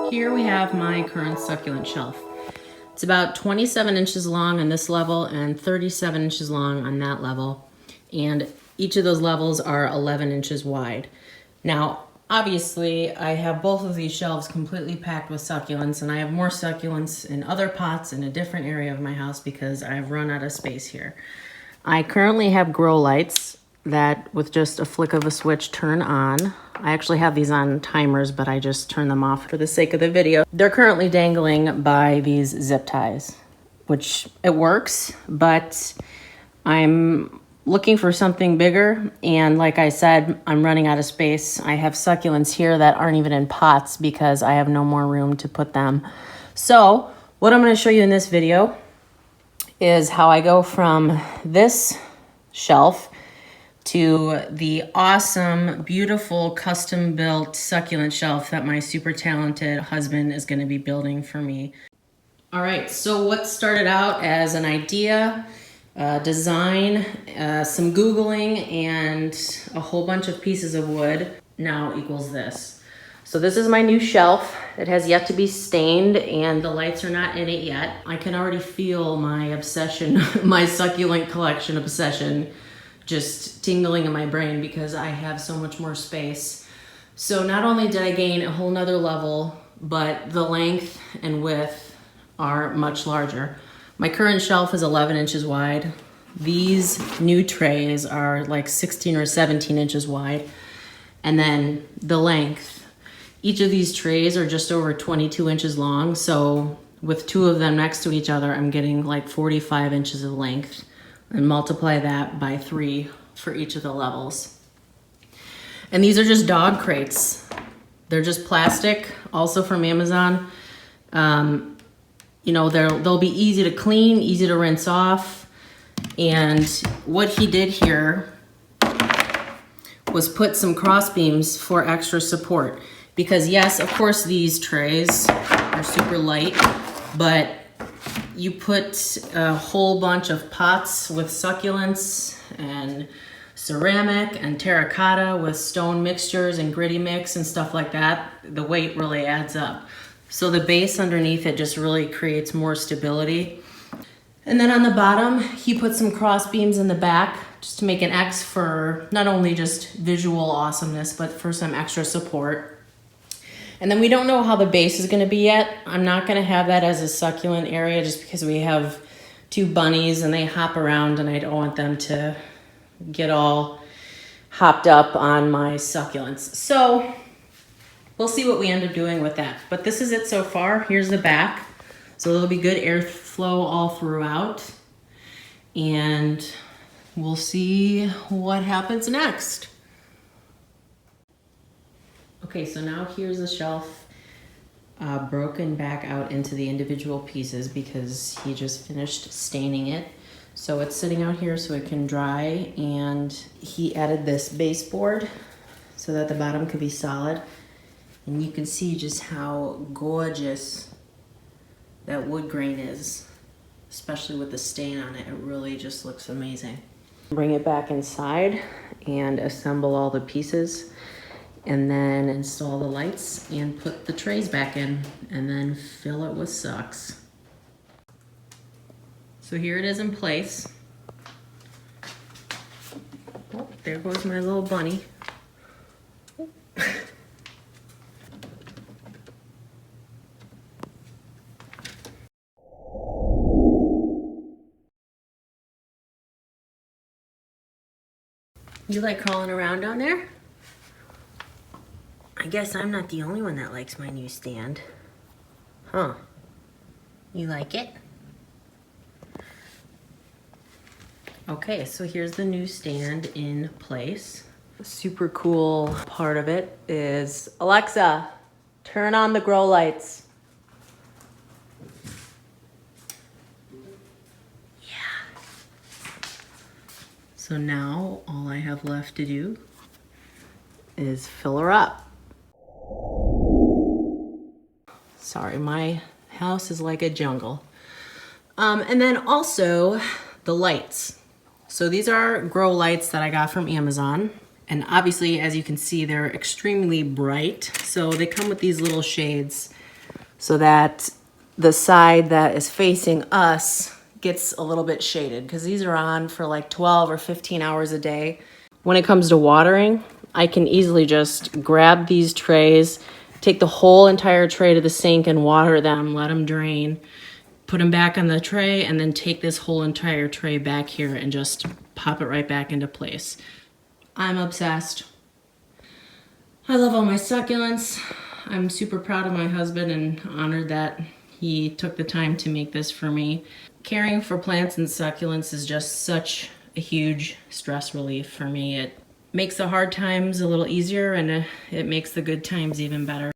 Here we have my current succulent shelf. It's about 27 inches long on this level and 37 inches long on that level. And each of those levels are 11 inches wide. Now, obviously, I have both of these shelves completely packed with succulents, and I have more succulents in other pots in a different area of my house because I've run out of space here. I currently have grow lights that with just a flick of a switch turn on. I actually have these on timers, but I just turn them off for the sake of the video. They're currently dangling by these zip ties, which it works, but I'm looking for something bigger. And like I said, I'm running out of space. I have succulents here that aren't even in pots because I have no more room to put them. So what I'm going to show you in this video is how I go from this shelf to the awesome, beautiful, custom-built succulent shelf that my super talented husband is going to be building for me. All right, so what started out as an idea, design, some Googling, and a whole bunch of pieces of wood now equals this. So this is my new shelf. It has yet to be stained and the lights are not in it yet. I can already feel my obsession, my succulent collection obsession just tingling in my brain because I have so much more space. So not only did I gain a whole nother level, but the length and width are much larger. My current shelf is 11 inches wide. These new trays are like 16 or 17 inches wide. And then the length, each of these trays are just over 22 inches long. So with two of them next to each other, I'm getting like 45 inches of length. And multiply that by 3 for each of the levels. And these are just dog crates. They're just plastic, also from Amazon. You know, they'll be easy to clean, easy to rinse off. And what he did here was put some cross beams for extra support. Because yes, of course these trays are super light, but you put a whole bunch of pots with succulents and ceramic and terracotta with stone mixtures and gritty mix and stuff like that, the weight really adds up. So the base underneath it just really creates more stability. And then on the bottom, he put some cross beams in the back just to make an X for not only just visual awesomeness, but for some extra support. And then we don't know how the base is going to be yet. I'm not going to have that as a succulent area just because we have 2 bunnies and they hop around and I don't want them to get all hopped up on my succulents. So we'll see what we end up doing with that. But this is it so far. Here's the back. So there'll be good airflow all throughout. And we'll see what happens next. Okay, so now here's the shelf broken back out into the individual pieces because he just finished staining it. So it's sitting out here so it can dry, and he added this baseboard so that the bottom could be solid. And you can see just how gorgeous that wood grain is, especially with the stain on it. It really just looks amazing. Bring it back inside and assemble all the pieces, and then install the lights and put the trays back in and then fill it with sucks. So here it is in place. Oh, there goes my little bunny. You like crawling around down there? I guess I'm not the only one that likes my new stand. Huh? You like it? Okay, so here's the new stand in place. The super cool part of it is, Alexa, turn on the grow lights. Yeah. So now all I have left to do is fill her up. Sorry, my house is like a jungle. And then also the lights. So these are grow lights that I got from Amazon. And obviously, as you can see, they're extremely bright. So they come with these little shades so that the side that is facing us gets a little bit shaded, because these are on for like 12 or 15 hours a day. When it comes to watering, I can easily just grab these trays, take the whole entire tray to the sink and water them, let them drain, put them back on the tray, and then take this whole entire tray back here and just pop it right back into place. I'm obsessed. I love all my succulents. I'm super proud of my husband and honored that he took the time to make this for me. Caring for plants and succulents is just such a huge stress relief for me. It makes the hard times a little easier, and it makes the good times even better.